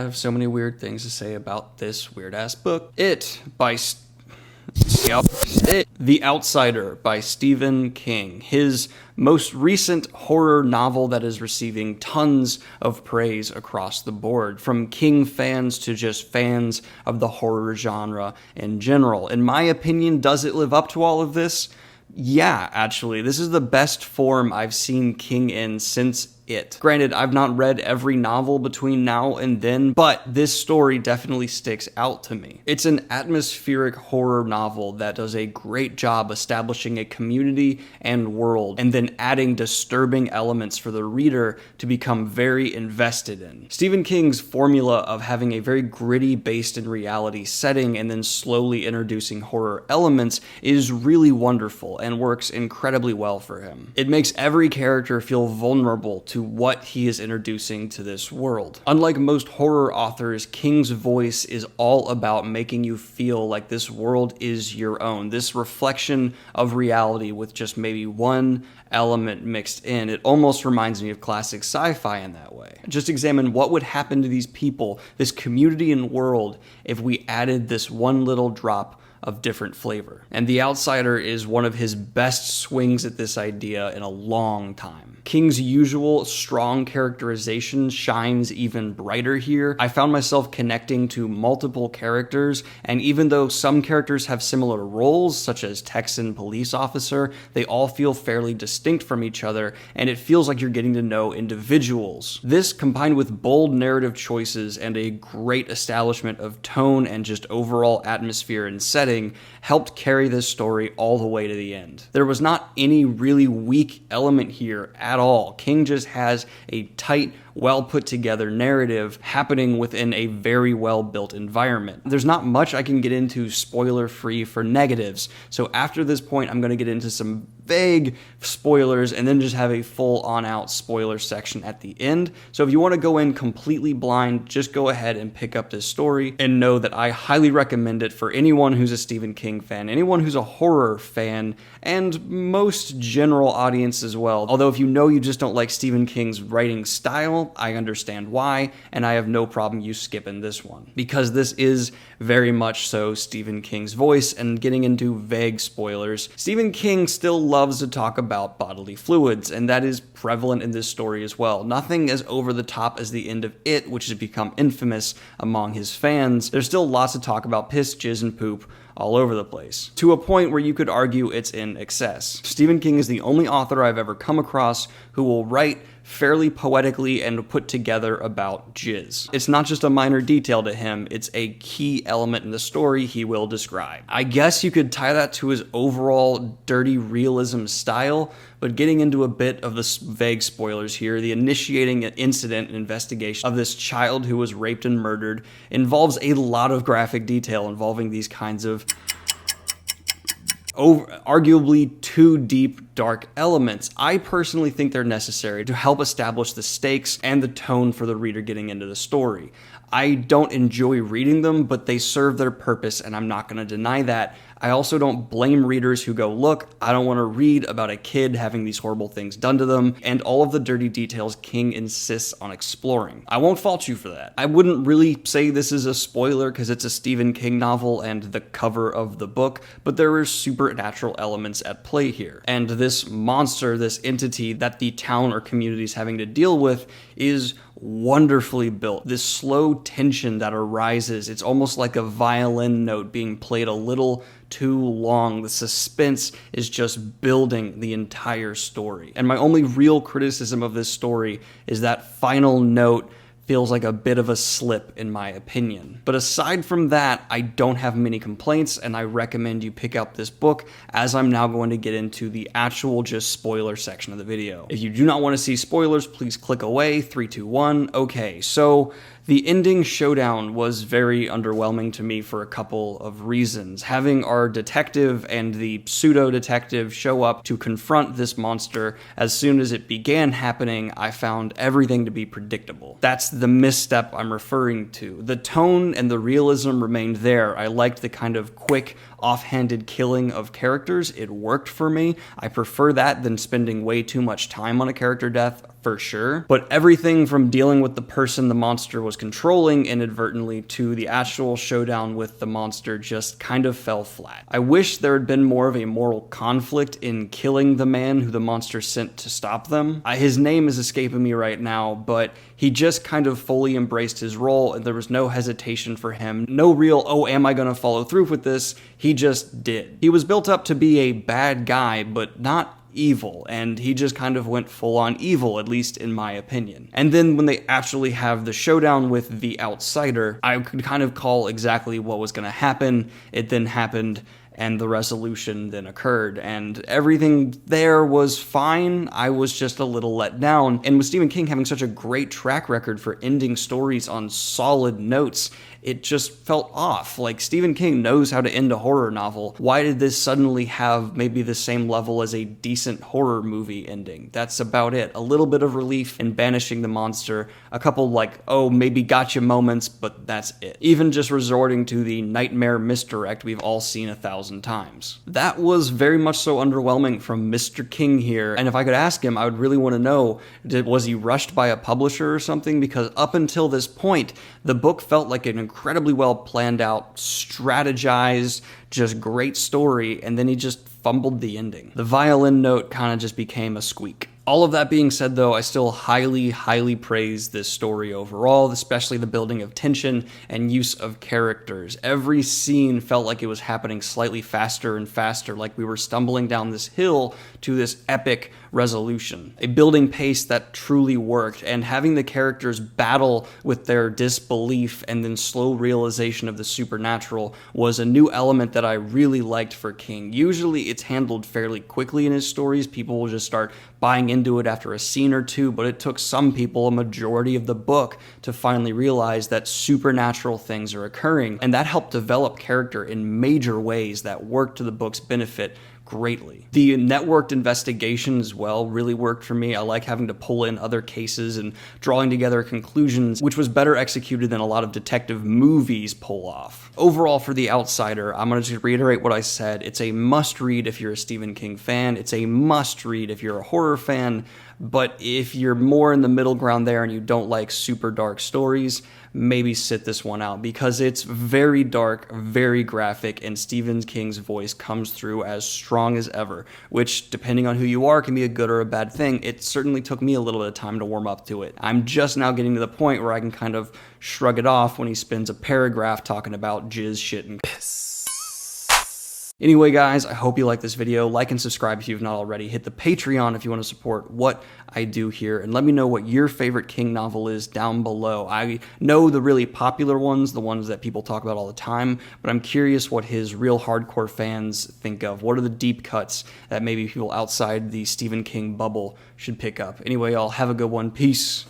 have so many weird things to say about this weird-ass book. The Outsider by Stephen King. His most recent horror novel that is receiving tons of praise across the board, from King fans to just fans of the horror genre in general. In my opinion, does it live up to all of this? Yeah, actually. This is the best form I've seen King in since It. Granted, I've not read every novel between now and then, but this story definitely sticks out to me. It's an atmospheric horror novel that does a great job establishing a community and world, and then adding disturbing elements for the reader to become very invested in. Stephen King's formula of having a very gritty, based in reality setting and then slowly introducing horror elements is really wonderful and works incredibly well for him. It makes every character feel vulnerable to what he is introducing to this world. Unlike most horror authors, King's voice is all about making you feel like this world is your own, this reflection of reality with just maybe one element mixed in. It almost reminds me of classic sci-fi in that way. Just examine what would happen to these people, this community and world, if we added this one little drop of different flavor. And The Outsider is one of his best swings at this idea in a long time. King's usual strong characterization shines even brighter here. I found myself connecting to multiple characters, and even though some characters have similar roles, such as Texan police officer, they all feel fairly distinct from each other, and it feels like you're getting to know individuals. This, combined with bold narrative choices and a great establishment of tone and just overall atmosphere and setting, helped carry this story all the way to the end. There was not any really weak element here at all. King just has a tight, well put together narrative happening within a very well built environment. There's not much I can get into spoiler free for negatives, so after this point I'm going to get into some vague spoilers and then just have a full on out spoiler section at the end. So if you want to go in completely blind, just go ahead and pick up this story and know that I highly recommend it for anyone who's a Stephen King fan, anyone who's a horror fan, and most general audience as well. Although if you know you just don't like Stephen King's writing style, I understand why, and I have no problem you skipping this one, because this is very much so Stephen King's voice. And getting into vague spoilers, Stephen King still loves to talk about bodily fluids, and that is prevalent in this story as well. Nothing as over the top as the end of It, which has become infamous among his fans. There's still lots to talk about piss, jizz, and poop all over the place, to a point where you could argue it's in excess. Stephen King is the only author I've ever come across who will write fairly poetically and put together about jizz. It's not just a minor detail to him, it's a key element in the story he will describe. I guess you could tie that to his overall dirty realism style, but getting into a bit of the vague spoilers here, the initiating an incident and investigation of this child who was raped and murdered involves a lot of graphic detail involving these kinds of arguably too deep, dark elements. I personally think they're necessary to help establish the stakes and the tone for the reader getting into the story. I don't enjoy reading them, but they serve their purpose, and I'm not going to deny that. I also don't blame readers who go, look, I don't want to read about a kid having these horrible things done to them, and all of the dirty details King insists on exploring. I won't fault you for that. I wouldn't really say this is a spoiler because it's a Stephen King novel and the cover of the book, but there are supernatural elements at play here. And this monster, this entity that the town or community is having to deal with is wonderfully built. This slow tension that arises, it's almost like a violin note being played a little too long. The suspense is just building the entire story. And my only real criticism of this story is that final note feels like a bit of a slip in my opinion. But aside from that, I don't have many complaints, and I recommend you pick up this book, as I'm now going to get into the actual just spoiler section of the video. If you do not want to see spoilers, please click away. 3, 2, 1. Okay, so the ending showdown was very underwhelming to me for a couple of reasons. Having our detective and the pseudo-detective show up to confront this monster, as soon as it began happening, I found everything to be predictable. That's the misstep I'm referring to. The tone and the realism remained there. I liked the kind of quick, offhanded killing of characters. It worked for me. I prefer that than spending way too much time on a character death for sure, but everything from dealing with the person the monster was controlling inadvertently to the actual showdown with the monster just kind of fell flat. I wish there had been more of a moral conflict in killing the man who the monster sent to stop them. His name is escaping me right now, but he just kind of fully embraced his role, and there was no hesitation for him. No real, oh, am I gonna follow through with this? He just did. He was built up to be a bad guy, but not evil, and he just kind of went full on evil, at least in my opinion. And then when they actually have the showdown with the outsider, I could kind of call exactly what was gonna happen. It then happened, and the resolution then occurred, and everything there was fine. I was just a little let down. And with Stephen King having such a great track record for ending stories on solid notes, it just felt off. Like, Stephen King knows how to end a horror novel. Why did this suddenly have maybe the same level as a decent horror movie ending? That's about it. A little bit of relief in banishing the monster, a couple like, oh, maybe gotcha moments, but that's it. Even just resorting to the nightmare misdirect we've all seen 1,000 times. That was very much so underwhelming from Mr. King here, and if I could ask him, I would really want to know, was he rushed by a publisher or something? Because up until this point, the book felt like an incredibly well planned out, strategized, just great story, and then he just fumbled the ending. The violin note kind of just became a squeak. All of that being said, though, I still highly, highly praise this story overall, especially the building of tension and use of characters. Every scene felt like it was happening slightly faster and faster, like we were stumbling down this hill to this epic resolution. A building pace that truly worked, and having the characters battle with their disbelief and then slow realization of the supernatural was a new element that I really liked for King. Usually it's handled fairly quickly in his stories. People will just start buying into it after a scene or two, but it took some people a majority of the book to finally realize that supernatural things are occurring, and that helped develop character in major ways that worked to the book's benefit greatly. The networked investigation as well really worked for me. I like having to pull in other cases and drawing together conclusions, which was better executed than a lot of detective movies pull off. Overall, for The Outsider, I'm going to just reiterate what I said. It's a must-read if you're a Stephen King fan. It's a must-read if you're a horror fan. But if you're more in the middle ground there and you don't like super dark stories, maybe sit this one out, because it's very dark, very graphic, and Stephen King's voice comes through as strong as ever, which, depending on who you are, can be a good or a bad thing. It certainly took me a little bit of time to warm up to it. I'm just now getting to the point where I can kind of shrug it off when he spends a paragraph talking about jizz, shit, and piss. Anyway, guys, I hope you like this video. Like and subscribe if you've not already. Hit the Patreon if you want to support what I do here. And let me know what your favorite King novel is down below. I know the really popular ones, the ones that people talk about all the time, but I'm curious what his real hardcore fans think of. What are the deep cuts that maybe people outside the Stephen King bubble should pick up? Anyway, y'all, have a good one. Peace.